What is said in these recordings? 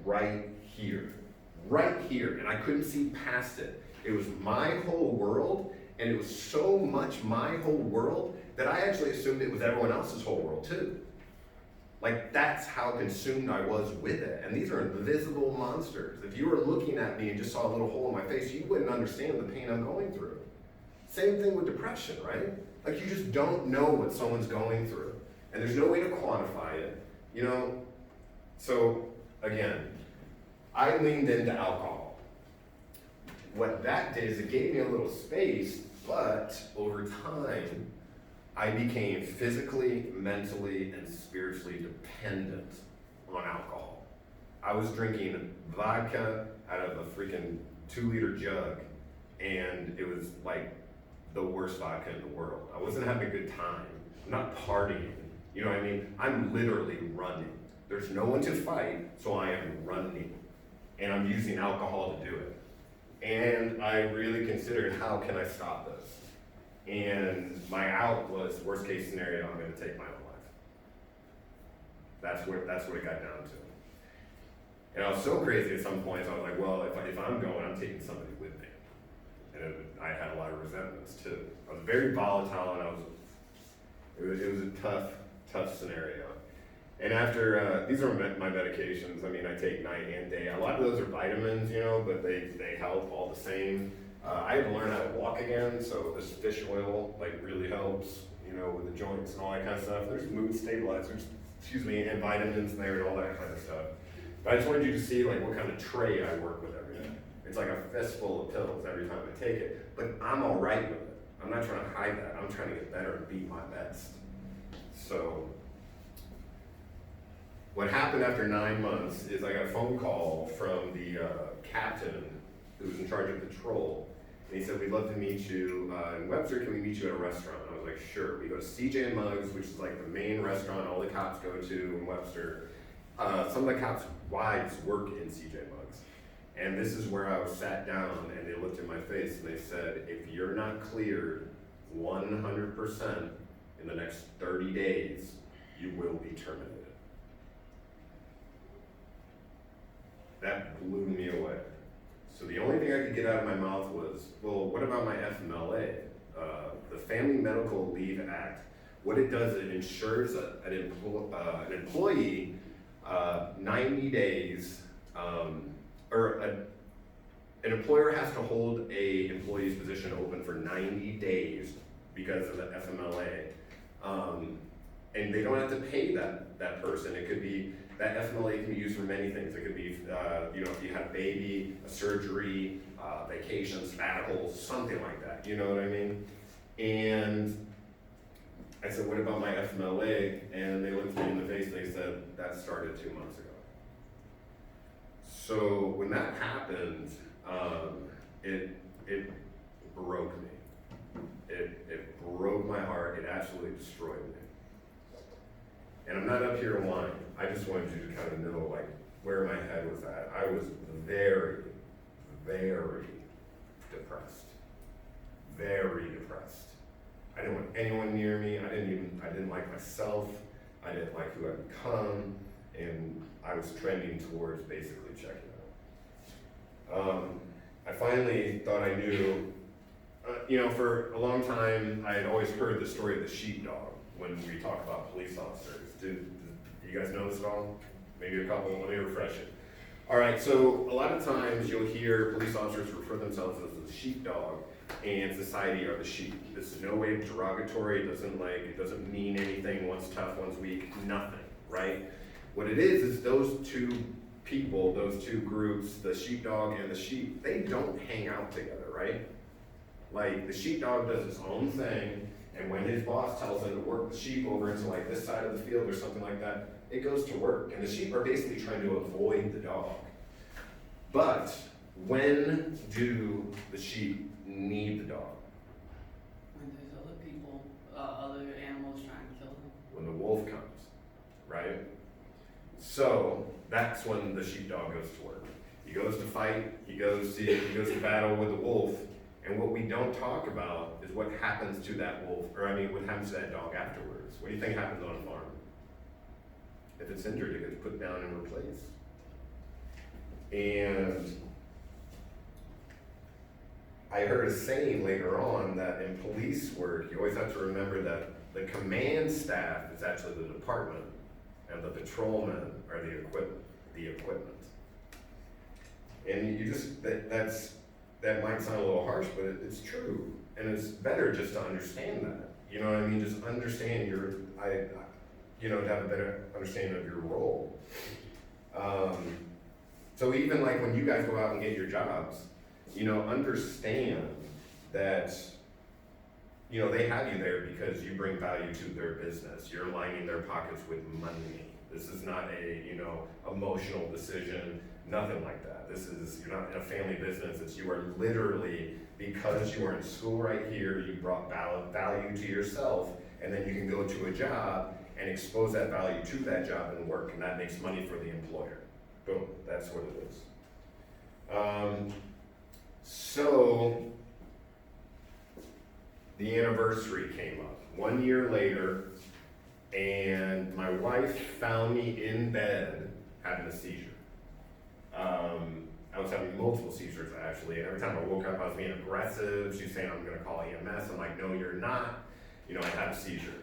right here, and I couldn't see past it. It was my whole world, and it was so much my whole world that I actually assumed it was everyone else's whole world too. Like, that's how consumed I was with it. And these are invisible monsters. If you were looking at me and just saw a little hole in my face, you wouldn't understand the pain I'm going through. Same thing with depression, right? Like, you just don't know what someone's going through. And there's no way to quantify it, you know? So, again, I leaned into alcohol. What that did is it gave me a little space, but over time, I became physically, mentally, and spiritually dependent on alcohol. I was drinking vodka out of a freaking 2-liter jug, and it was like the worst vodka in the world. I wasn't having a good time. I'm not partying, you know what I mean? I'm literally running. There's no one to fight, so I am running. And I'm using alcohol to do it. And I really considered, how can I stop this? And my out was, worst case scenario, I'm gonna take my own life. That's what it got down to. And I was so crazy at some points, I was like, well, if I'm going, I'm taking somebody with me. And I had a lot of resentments too. I was very volatile, and it was a tough scenario. And after, these are my medications. I mean, I take night and day. A lot of those are vitamins, you know, but they help all the same. I had to learn how to walk again, so this fish oil like really helps, you know, with the joints and all that kind of stuff. There's mood stabilizers, and vitamins there and all that kind of stuff. But I just wanted you to see like what kind of tray I work with every day. It's like a fistful of pills every time I take it, but I'm all right with it. I'm not trying to hide that. I'm trying to get better and be my best. So what happened after 9 months is I got a phone call from the captain who was in charge of patrol. And he said, we'd love to meet you in Webster. Can we meet you at a restaurant? I was like, sure. We go to CJ and Muggs, which is like the main restaurant all the cops go to in Webster. Some of the cops' wives work in CJ Muggs. And this is where I was sat down, and they looked in my face and they said, if you're not cleared 100% in the next 30 days, you will be terminated. That blew me away. So the only thing I could get out of my mouth was, well, what about my FMLA? The Family Medical Leave Act, what it does, it ensures an employee 90 days, an employer has to hold a employee's position open for 90 days because of the FMLA. And they don't have to pay that person. It could be, that FMLA can be used for many things. It could be, you know, if you had a baby, a surgery, vacation, sabbaticals, something like that, you know what I mean? And I said, what about my FMLA? And they looked me in the face and they said, that started 2 months ago. So when that happened, it broke me. It broke my heart. It absolutely destroyed me. And I'm not up here to whine. I just wanted you to kind of know like where my head was at. I was very, very depressed. Very depressed. I didn't want anyone near me. I didn't like myself. I didn't like who I'd become. And I was trending towards basically checking out. I finally thought I knew, you know, for a long time, I had always heard the story of the sheepdog when we talk about police officers. Do you guys know this at all? Maybe a couple, let me refresh it. All right, so a lot of times you'll hear police officers refer themselves as the sheepdog, and society are the sheep. This is no way derogatory, it doesn't mean anything, one's tough, one's weak, nothing, right? What it is those two people, those two groups, the sheepdog and the sheep, they don't hang out together, right? Like the sheepdog does his own thing, and when his boss tells him to work the sheep over into like this side of the field or something like that, it goes to work. And the sheep are basically trying to avoid the dog. But when do the sheep need the dog? When there's other people, other animals trying to kill them. When the wolf comes, right? So that's when the sheepdog goes to work. He goes to fight, he goes to battle with the wolf, and what we don't talk about is what happens to that wolf, what happens to that dog afterwards. What do you think happens on a farm? If it's injured, it gets put down and replaced. And I heard a saying later on that in police work, you always have to remember that the command staff is actually the department, and the patrolmen are the equipment. And you just, that might sound a little harsh, but it's true. And it's better just to understand that. You know what I mean? Just understand to have a better understanding of your role. So even like when you guys go out and get your jobs, understand that, they have you there because you bring value to their business. You're lining their pockets with money. This is not a, emotional decision, nothing like that. You're not in a family business. You are literally, because you are in school right here, you brought value to yourself, and then you can go to a job and expose that value to that job and work, and that makes money for the employer. Boom, that's what it is. So, the anniversary came up 1 year later, and my wife found me in bed having a seizure. I was having multiple seizures actually, and every time I woke up I was being aggressive. She was saying, I'm gonna call EMS. I'm like, no, you're not. I had a seizure.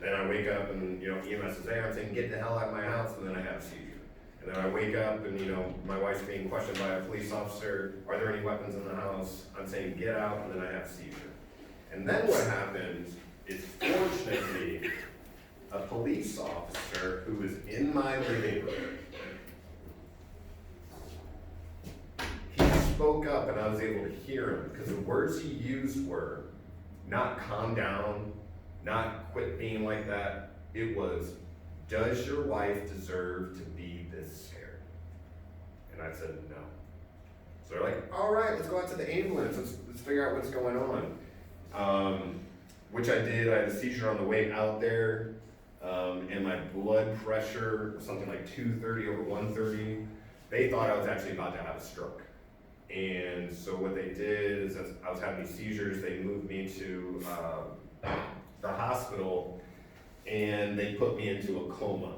Then I wake up and, EMS is there. I'm saying, get the hell out of my house, and then I have a seizure. And then I wake up and, my wife's being questioned by a police officer. Are there any weapons in the house? I'm saying, get out, and then I have a seizure. And then what happens is, fortunately, a police officer who was in my living room, he spoke up and I was able to hear him, because the words he used were not calm down, not quit being like that. It was, does your wife deserve to be this scared? And I said, no. So they're like, all right, let's go out to the ambulance. Let's figure out what's going on. Which I did. I had a seizure on the way out there. And my blood pressure was something like 230 over 130. They thought I was actually about to have a stroke. And so what they did is, as I was having these seizures, they moved me to the hospital, and they put me into a coma.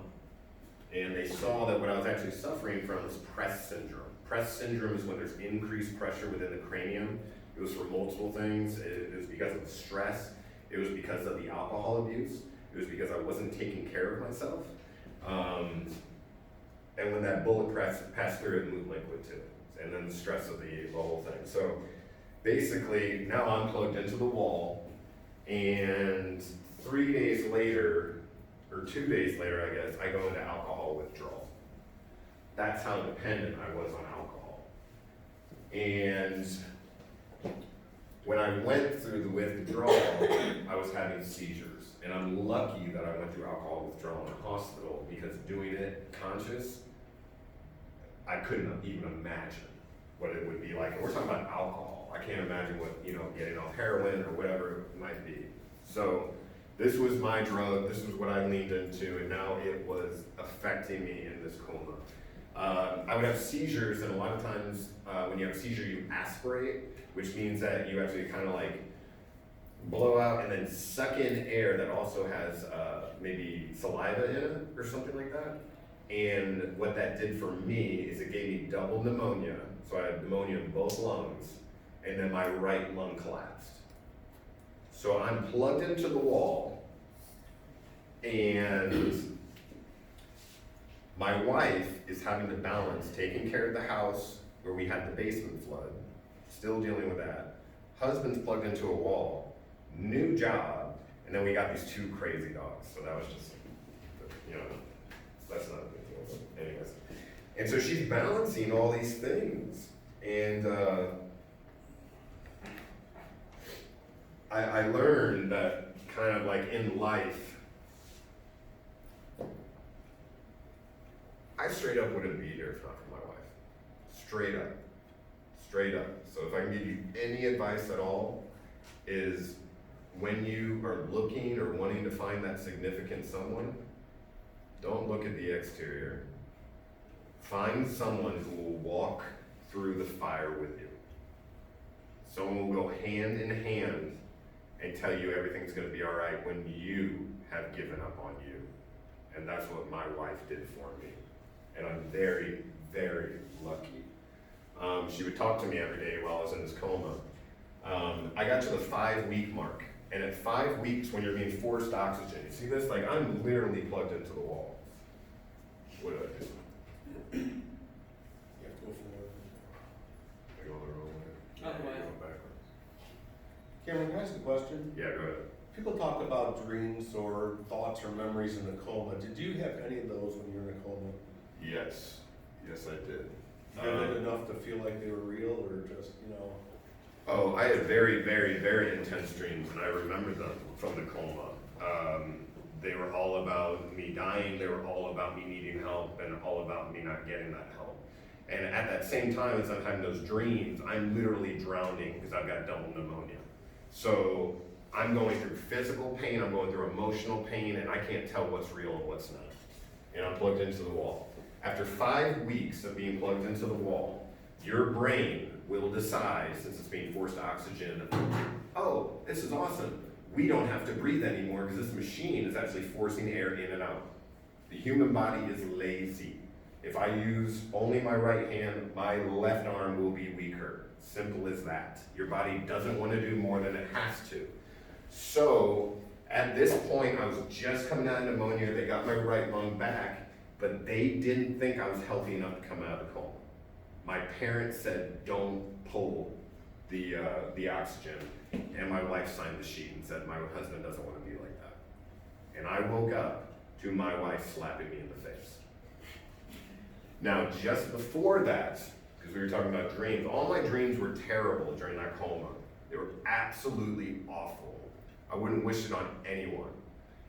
And they saw that what I was actually suffering from was Press syndrome. Press syndrome is when there's increased pressure within the cranium. It was for multiple things. It was because of the stress. It was because of the alcohol abuse. It was because I wasn't taking care of myself. And when that bullet passed through, it moved liquid too. And then the stress of the whole thing. So basically, now I'm plugged into the wall, and 3 days later, or 2 days later, I guess, I go into alcohol withdrawal. That's how dependent I was on alcohol. And when I went through the withdrawal, I was having seizures. And I'm lucky that I went through alcohol withdrawal in a hospital, because doing it conscious, I couldn't even imagine what it would be like. And we're talking about alcohol. I can't imagine what, getting off heroin or whatever it might be. So this was my drug, this was what I leaned into, and now it was affecting me in this coma. I would have seizures, and a lot of times when you have a seizure, you aspirate, which means that you actually kind of like blow out and then suck in air that also has maybe saliva in it or something like that. And what that did for me is it gave me double pneumonia. So I had pneumonia in both lungs, and then my right lung collapsed. So I'm plugged into the wall, and my wife is having to balance taking care of the house where we had the basement flood, still dealing with that. Husband's plugged into a wall, new job, and then we got these 2 crazy dogs. So that was just, that's not a big deal, but anyways. And so she's balancing all these things. And I learned that kind of like in life, I straight up wouldn't be here if not for my wife. Straight up. Straight up. So if I can give you any advice at all, is when you are looking or wanting to find that significant someone, don't look at the exterior. Find someone who will walk through the fire with you. Someone will go hand in hand and tell you everything's gonna be all right when you have given up on you. And that's what my wife did for me. And I'm very, very lucky She would talk to me every day while I was in this coma. I got to the 5-week mark, and at 5 weeks, when you're being forced oxygen, you see this? Like, I'm literally plugged into the wall. What do I do? You have to go forward. I go the wrong way. Other way. Go backwards. Cameron, can I ask a question? Yeah, go ahead. People talk about dreams or thoughts or memories in a coma. Did you have any of those when you were in a coma? Yes. Yes, I did. Vivid enough to feel like they were real, or just, Oh, I had very, very, very intense dreams, and I remember them from the coma. They were all about me dying, they were all about me needing help, and all about me not getting that help. And at that same time as I'm having those dreams, I'm literally drowning because I've got double pneumonia. So I'm going through physical pain, I'm going through emotional pain, and I can't tell what's real and what's not. And I'm plugged into the wall. After 5 weeks of being plugged into the wall, your brain will decide, since it's being forced oxygen, oh, this is awesome. We don't have to breathe anymore because this machine is actually forcing air in and out. The human body is lazy. If I use only my right hand, my left arm will be weaker. Simple as that. Your body doesn't want to do more than it has to. So at this point, I was just coming out of pneumonia. They got my right lung back, but they didn't think I was healthy enough to come out of the coma. My parents said, don't pull the oxygen, and my wife signed the sheet and said, my husband doesn't want to be like that. And I woke up to my wife slapping me in the face. Now, just before that, because we were talking about dreams, all my dreams were terrible during that coma. They were absolutely awful. I wouldn't wish it on anyone.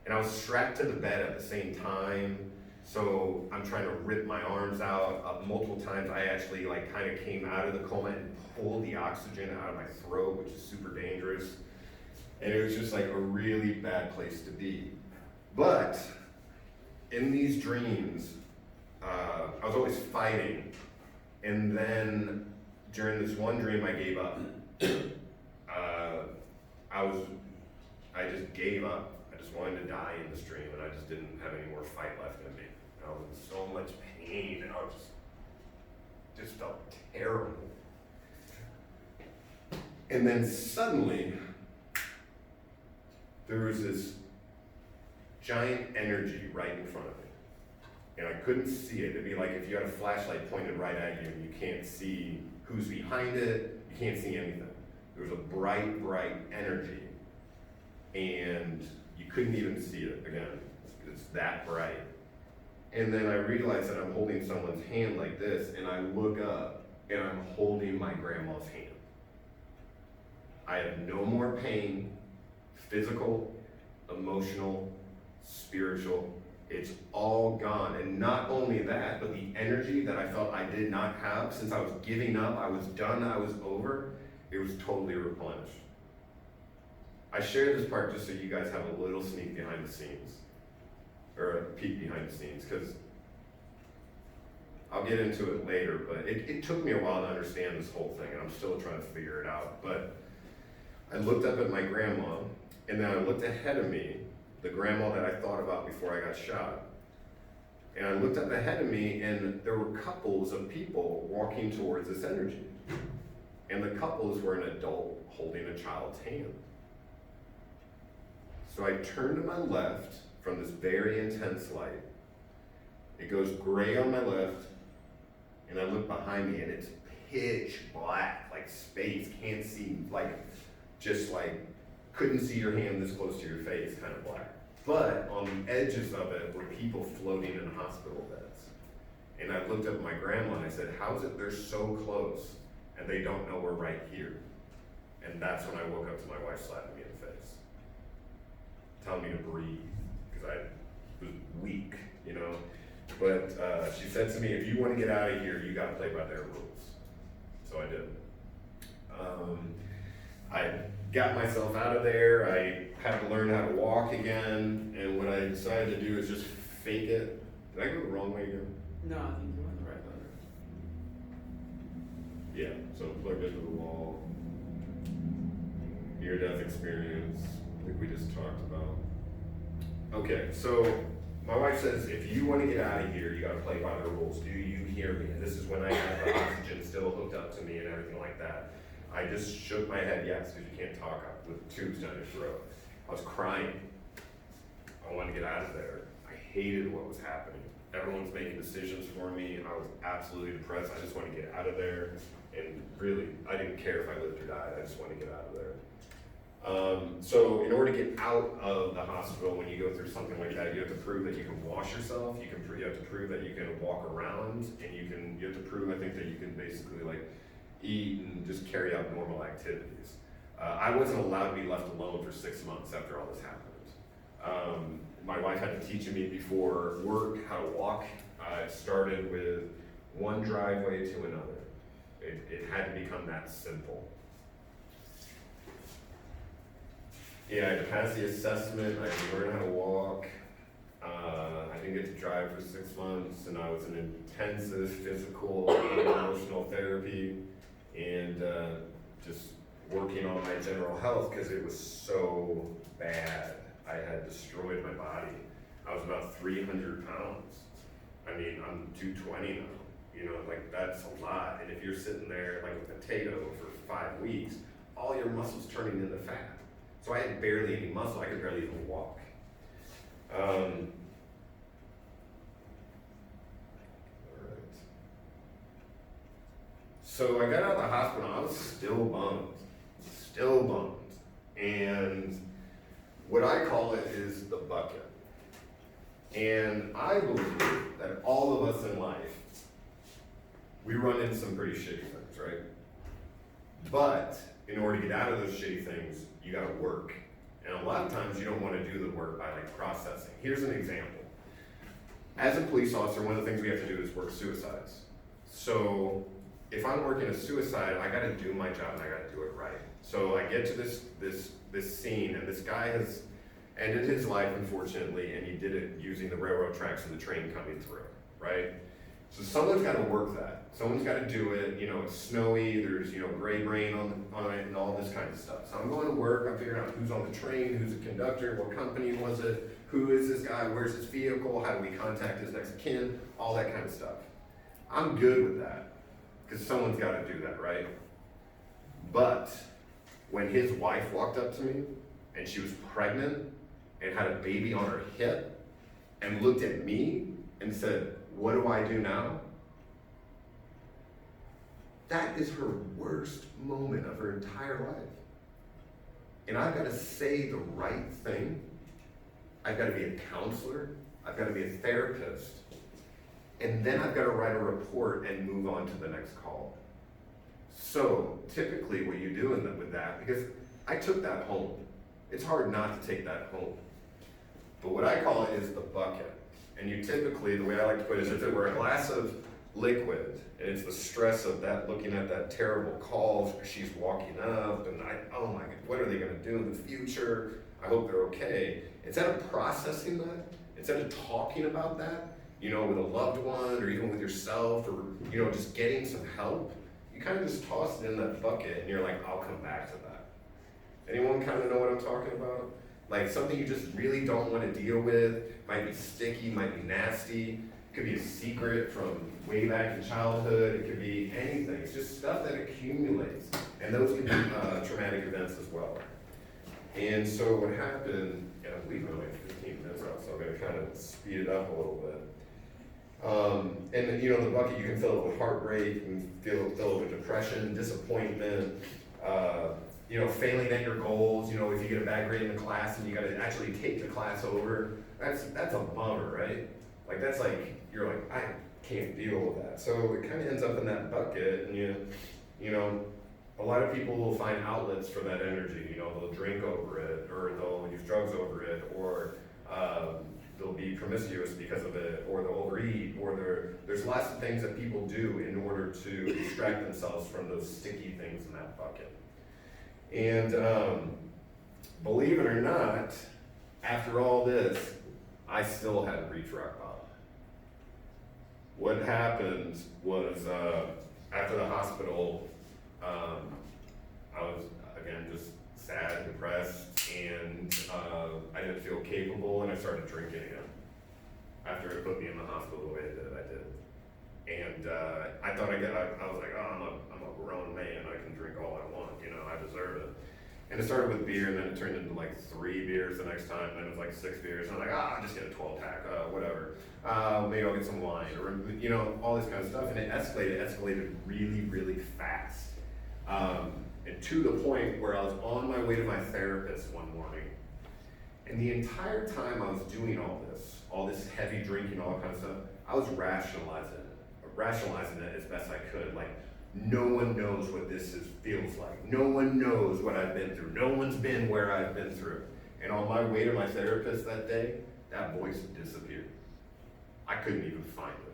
And I was strapped to the bed at the same time, so I'm trying to rip my arms out. Multiple times I actually kind of came out of the coma and pulled the oxygen out of my throat, which is super dangerous. And it was just like a really bad place to be. But in these dreams, I was always fighting. And then during this one dream, I gave up. I just gave up. I just wanted to die in this dream, and I just didn't have any more fight left in me. I was in so much pain, and I was just felt terrible. And then suddenly, there was this giant energy right in front of me. And I couldn't see it. It'd be like if you had a flashlight pointed right at you and you can't see who's behind it, you can't see anything. There was a bright, bright energy, and you couldn't even see it. Again, it's that bright. And then I realized that I'm holding someone's hand like this, and I look up, and I'm holding my grandma's hand. I have no more pain, physical, emotional, spiritual. It's all gone. And not only that, but the energy that I felt I did not have, since I was giving up, I was done, I was over, it was totally replenished. I share this part just so you guys have a little sneak behind the scenes, or a peek behind the scenes, because I'll get into it later, but it took me a while to understand this whole thing, and I'm still trying to figure it out. But I looked up at my grandma, and then I looked ahead of me, the grandma that I thought about before I got shot. And I looked up ahead of me, and there were couples of people walking towards this energy. And the couples were an adult holding a child's hand. So I turned to my left from this very intense light. It goes gray on my left, and I look behind me, and it's pitch black, like space, can't see, couldn't see your hand this close to your face, kind of black. But on the edges of it were people floating in hospital beds. And I looked up at my grandma and I said, how is it they're so close and they don't know we're right here? And that's when I woke up to my wife slapping me in the face, telling me to breathe, because I was weak, But she said to me, if you want to get out of here, you got to play by their rules. So I did. I got myself out of there. I had to learn how to walk again, and what I decided to do is just fake it. Did I go the wrong way again? No, I think you went the right way. Yeah, so plugged into the wall. Near-death experience, like we just talked about. Okay, so My wife says, if you want to get out of here, you got to play by the rules. Do you hear me? And this is when I had the oxygen still hooked up to me and everything like that. I just shook my head yes, because you can't talk with tubes down your throat. I was crying. I wanted to get out of there. I hated what was happening. Everyone's making decisions for me. I was absolutely depressed. I just wanted to get out of there. And really, I didn't care if I lived or died. I just wanted to get out of there. So in order to get out of the hospital, when you go through something like that, you have to prove that you can wash yourself. You have to prove that you can walk around, and you have to prove, I think, that you can basically like eat and just carry out normal activities. I wasn't allowed to be left alone for 6 months after all this happened. My wife had to teach me before work how to walk. It started with one driveway to another. It had to become that simple. Yeah, I had to pass the assessment, I had to learn how to walk. I didn't get to drive for 6 months, and I was in intensive physical and emotional therapy, and just working on my general health because it was so bad. I had destroyed my body. I was about 300 pounds. I mean, I'm 220 now. You know, like that's a lot. And if you're sitting there like a potato for 5 weeks, all your muscles turning into fat. So I had barely any muscle. I could barely even walk. All right. So I got out of the hospital. I was still bummed. And what I call it is the bucket. And I believe that all of us in life, we run into some pretty shitty things, right? But in order to get out of those shitty things, you gotta work. And a lot of times you don't wanna do the work by like processing. Here's an example. As a police officer, one of the things we have to do is work suicides. So if I'm working a suicide, I gotta do my job and I gotta do it right. So I get to this scene, and this guy has ended his life, unfortunately, and he did it using the railroad tracks and the train coming through, right? So someone's gotta work that. Someone's gotta do it, you know, it's snowy, there's, you know, gray brain on it and all this kind of stuff. So I'm going to work, I'm figuring out who's on the train, who's the conductor, what company was it, who is this guy, where's his vehicle, how do we contact his next of kin, all that kind of stuff. I'm good with that, because someone's gotta do that, right? But when his wife walked up to me, and she was pregnant, and had a baby on her hip, and looked at me and said, "What do I do now?" That is her worst moment of her entire life. And I've got to say the right thing. I've got to be a counselor. I've got to be a therapist. And then I've got to write a report and move on to the next call. So typically what you do with that, because I took that home. It's hard not to take that home. But what I call it is the bucket. And you typically, the way I like to put it is if it were a glass of liquid, and it's the stress of that, looking at that terrible call, she's walking up, and oh my God, what are they gonna do in the future? I hope they're okay. Instead of processing that, instead of talking about that, you know, with a loved one, or even with yourself, or, you know, just getting some help, you kind of just toss it in that bucket, and you're like, I'll come back to that. Anyone kind of know what I'm talking about? Like something you just really don't want to deal with, might be sticky, might be nasty, it could be a secret from way back in childhood, it could be anything. It's just stuff that accumulates, and those can be traumatic events as well. And so what happened, and I believe I'm only 15 minutes out, so I'm gonna kind of speed it up a little bit. And then, you know, the bucket, you can fill it with heartbreak, you can fill it with depression, disappointment, you know, failing at your goals. You know, if you get a bad grade in the class and you gotta actually take the class over, that's a bummer, right? Like that's like, you're like, I can't deal with that. So it kind of ends up in that bucket, and you know, a lot of people will find outlets for that energy. You know, they'll drink over it, or they'll use drugs over it, or they'll be promiscuous because of it, or they'll overeat, or there's lots of things that people do in order to distract themselves from those sticky things in that bucket. And believe it or not, after all this, I still hadn't reached rock bottom. What happened was, after the hospital, I was, again, just sad, depressed, and I didn't feel capable, and I started drinking again. after it put me in the hospital the way it did. I did. And I thought I was like, oh, I'm a grown man. I can drink all I want. You know, I deserve it. And it started with beer, and then it turned into like 3 beers the next time, and then it was like 6 beers. And I'm like, I'll just get a 12-pack, whatever. Maybe I'll get some wine, or, you know, all this kind of stuff. And it escalated really, really fast. And to the point where I was on my way to my therapist one morning, and the entire time I was doing all this heavy drinking, all that kind of stuff, I was rationalizing it as best I could. Like, no one knows what feels like. No one knows what I've been through. No one's been where I've been through. And on my way to my therapist that day, that voice disappeared. I couldn't even find it.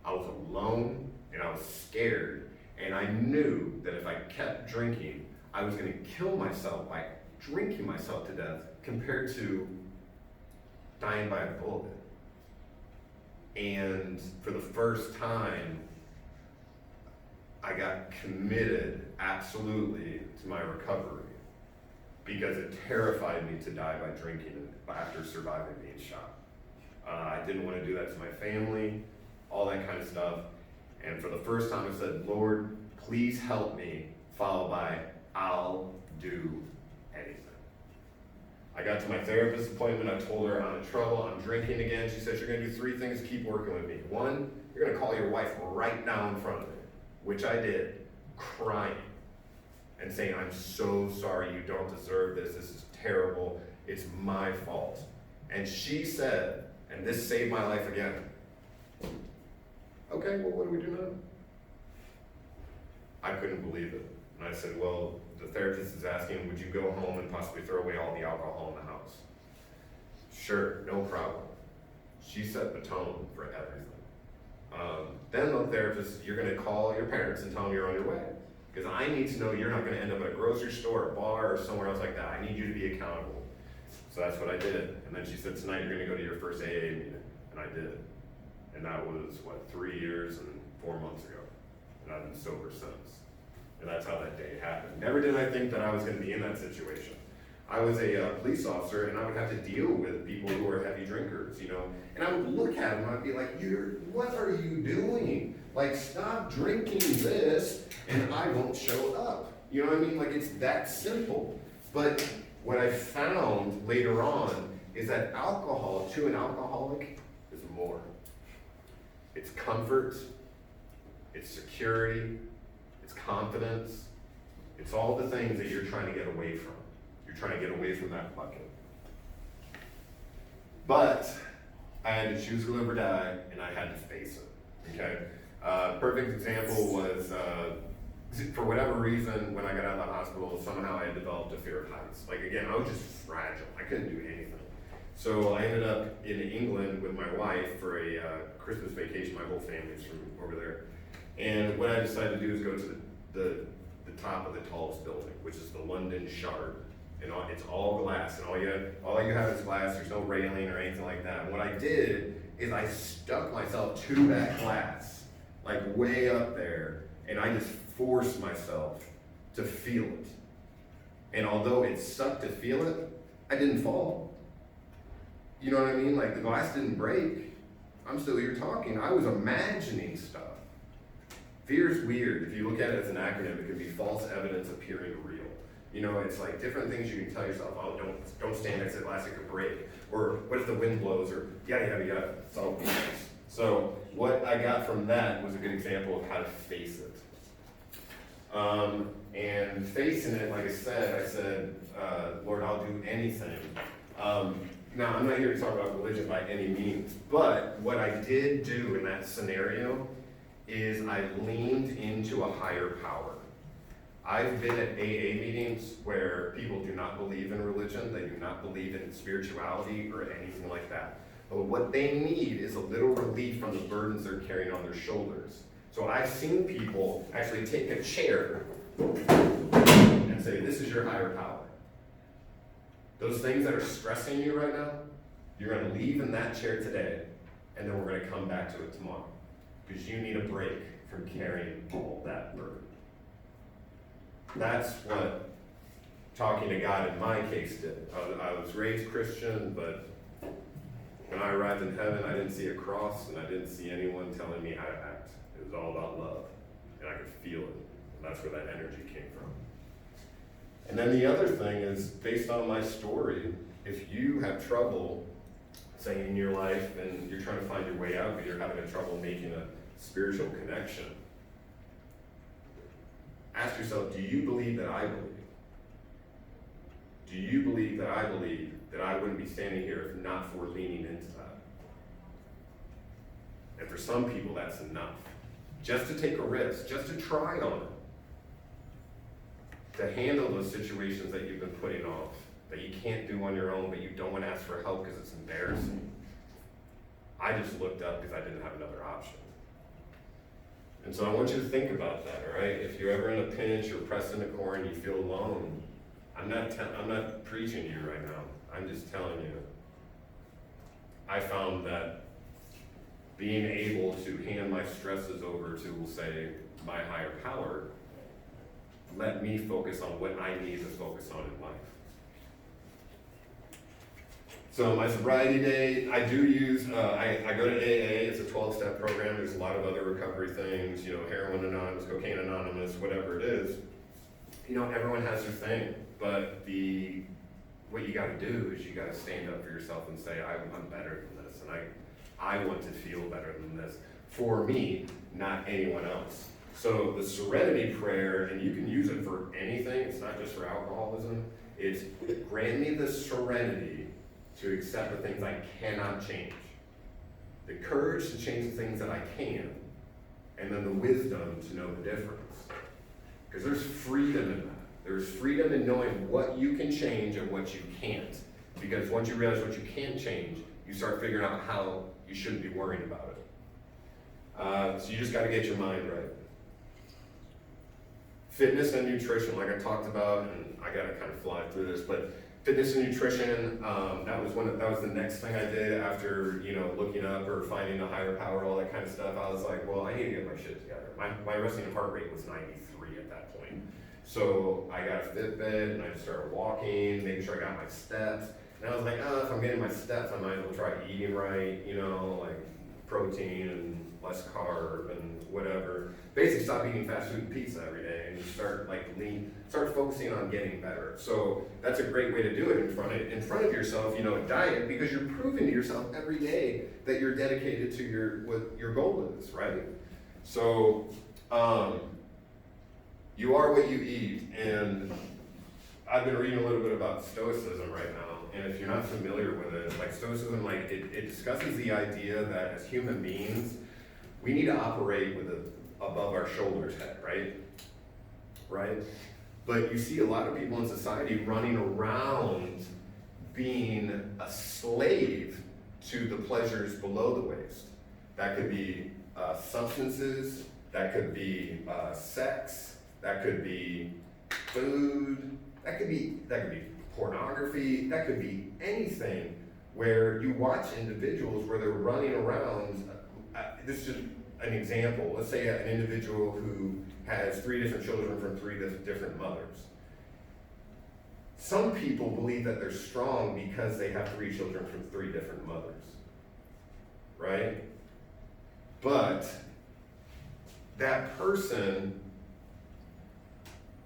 I was alone and I was scared. And I knew that if I kept drinking, I was going to kill myself by drinking myself to death compared to dying by a bullet. And for the first time, I got committed absolutely to my recovery because it terrified me to die by drinking after surviving being shot. I didn't want to do that to my family, all that kind of stuff. And for the first time I said, Lord, please help me, followed by, I'll do anything. I got to my therapist appointment, I told her I'm in trouble, I'm drinking again. She said, you're gonna do 3 things to keep working with me. 1, you're gonna call your wife right now in front of me, which I did, crying, and saying, I'm so sorry, you don't deserve this is terrible, it's my fault. And she said, and this saved my life again, okay, well, what do we do now? I couldn't believe it. And I said, well, the therapist is asking, would you go home and possibly throw away all the alcohol in the house? Sure, no problem. She set the tone for everything. Then the therapist, you're gonna call your parents and tell them you're on your way. Because I need to know you're not gonna end up at a grocery store, a bar, or somewhere else like that. I need you to be accountable. So that's what I did. And then she said, tonight you're gonna go to your first AA meeting. And I did. And that was, 3 years and 4 months ago. And I've been sober since. And that's how that day happened. Never did I think that I was gonna be in that situation. I was a police officer, and I would have to deal with people who are heavy drinkers, you know? And I would look at them and I'd be like, what are you doing? Like, stop drinking this and I won't show up. You know what I mean? Like, it's that simple. But what I found later on is that alcohol, to an alcoholic, is more. It's comfort, it's security, it's confidence, it's all the things that you're trying to get away from. You're trying to get away from that bucket. But I had to choose to live or die, and I had to face it, okay? Perfect example was, for whatever reason, when I got out of the hospital, somehow I had developed a fear of heights. Like, again, I was just fragile. I couldn't do anything. So I ended up in England with my wife for a Christmas vacation. My whole family's from over there. And what I decided to do is go to the top of the tallest building, which is the London Shard. And it's all glass, and all you have is glass. There's no railing or anything like that. And what I did is I stuck myself to that glass, like way up there, and I just forced myself to feel it. And although it sucked to feel it, I didn't fall. You know what I mean? Like, the glass didn't break. I'm still here talking. I was imagining stuff. Fear is weird. If you look at it as an acronym, it could be false evidence appearing real. You know, it's like different things you can tell yourself, oh, don't stand next to the glass, it could break. Or what if the wind blows, or yada, yada, yada. It's all BS. So what I got from that was a good example of how to face it. And facing it, like I said, Lord, I'll do anything. Now, I'm not here to talk about religion by any means, but what I did do in that scenario is I leaned into a higher power. I've been at AA meetings where people do not believe in religion, they do not believe in spirituality or anything like that. But what they need is a little relief from the burdens they're carrying on their shoulders. So I've seen people actually take a chair and say, this is your higher power. Those things that are stressing you right now, you're gonna leave in that chair today, and then we're gonna come back to it tomorrow. Because you need a break from carrying all that burden. That's what talking to God in my case did. I was raised Christian, but When I arrived in heaven, I didn't see a cross and I didn't see anyone telling me how to act. It was all about love, and I could feel it. And that's where that energy came from. And then the other thing is, based on my story, if you have trouble, say, in your life and you're trying to find your way out, but you're having trouble making a spiritual connection, ask yourself, do you believe that I believe? Do you believe that I believe that I wouldn't be standing here if not for leaning into that? And for some people, that's enough. Just to take a risk, just to try on it. To handle those situations that you've been putting off, that you can't do on your own, but you don't want to ask for help because it's embarrassing. I just looked up because I didn't have another option. And so I want you to think about that, all right? If you're ever in a pinch or pressed in a corner and you feel alone, I'm not preaching to you right now. I'm just telling you. I found that being able to hand my stresses over to, we'll say, my higher power, let me focus on what I need to focus on in life. So my sobriety day, I do use, I go to AA, it's a 12-step program, there's a lot of other recovery things, heroin anonymous, cocaine anonymous, whatever it is. Everyone has their thing, but what you gotta do is you gotta stand up for yourself and say, I'm better than this, and I want to feel better than this, for me, not anyone else. So the serenity prayer, and you can use it for anything, it's not just for alcoholism, it's grant me the serenity to accept the things I cannot change, the courage to change the things that I can, and then the wisdom to know the difference. Because there's freedom in that. There's freedom in knowing what you can change and what you can't. Because once you realize what you can change, you start figuring out how you shouldn't be worrying about it. So you just got to get your mind right. Fitness and nutrition, like I talked about, and I got to kind of fly through this, but fitness and nutrition, that was the next thing I did after, looking up or finding a higher power, all that kind of stuff. I was like, well, I need to get my shit together. My resting heart rate was 93 at that point. So I got a Fitbit and I just started walking, making sure I got my steps. And I was like, if I'm getting my steps, I might as well try eating right, like protein and less carb and whatever. Basically stop eating fast food and pizza every day and you start start focusing on getting better. So that's a great way to do it in front of yourself, diet, because you're proving to yourself every day that you're dedicated to what your goal is, right? So you are what you eat, and I've been reading a little bit about Stoicism right now, and if you're not familiar with it, Stoicism, it discusses the idea that as human beings, we need to operate with above our shoulders head, right? But you see a lot of people in society running around being a slave to the pleasures below the waist. That could be substances, that could be sex, that could be food, that could be pornography, that could be anything where you watch individuals where they're running around. This is just an example. Let's say an individual who has 3 different children from 3 different mothers. Some people believe that they're strong because they have 3 children from 3 different mothers, right? But that person,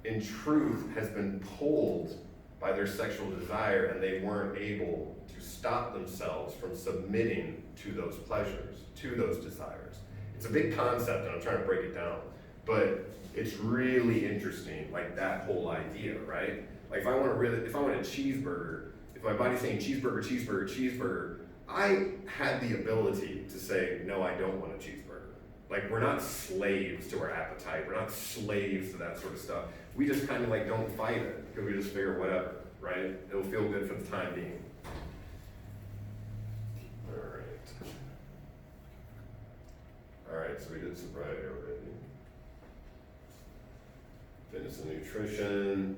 in truth, has been pulled by their sexual desire and they weren't able to stop themselves from submitting to those pleasures, to those desires. It's a big concept and I'm trying to break it down, but it's really interesting, that whole idea, right? If I want a cheeseburger, if my body's saying cheeseburger, cheeseburger, cheeseburger, I had the ability to say, no, I don't want a cheeseburger. We're not slaves to our appetite. We're not slaves to that sort of stuff. We just kind of don't fight it because we just figure whatever, right? It'll feel good for the time being. All right, so we did sobriety already. Fitness and nutrition.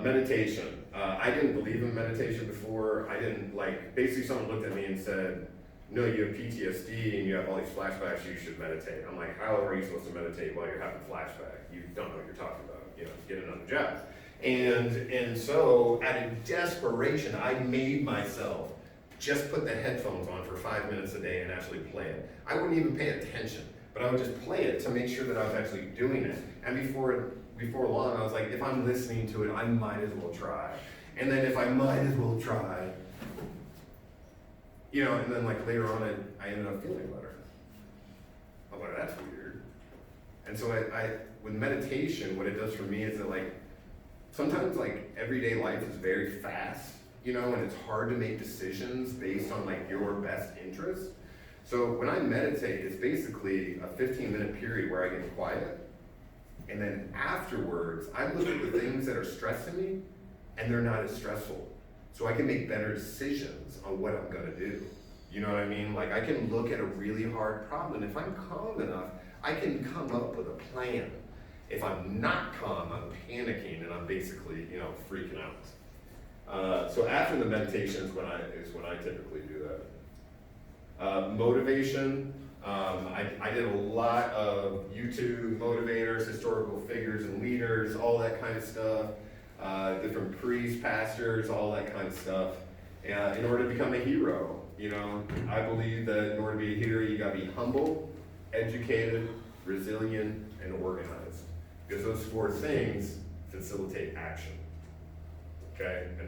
Meditation. I didn't believe in meditation before. I didn't basically someone looked at me and said, no, you have Ptsd and you have all these flashbacks, you should meditate. I'm like, how are you supposed to meditate while you're having a flashback? You don't know what you're talking about, get another job. And so out of desperation, I made myself just put the headphones on for 5 minutes a day and actually play it. I wouldn't even pay attention, but I would just play it to make sure that I was actually doing it. And before long, I was like, if I'm listening to it, I might as well try. And then if I might as well try, you know, and then like later on, I ended up feeling better. I'm like, that's weird. And so I with meditation, what it does for me is that like, sometimes like everyday life is very fast, you know, and it's hard to make decisions based on like your best interest. So when I meditate, it's basically a 15-minute period where I get quiet. And then afterwards, I look at the things that are stressing me and they're not as stressful. So I can make better decisions on what I'm gonna do. You know what I mean? Like I can look at a really hard problem, and if I'm calm enough, I can come up with a plan. If I'm not calm, I'm panicking and I'm basically, you know, freaking out. So after the meditation is when I typically do that. Motivation. I did a lot of YouTube motivators, historical figures and leaders, all that kind of stuff. Different priests, pastors, all that kind of stuff. In order to become a hero, you know, I believe that in order to be a hero, you gotta be humble, educated, resilient, and organized. Because those 4 things facilitate action. Okay? And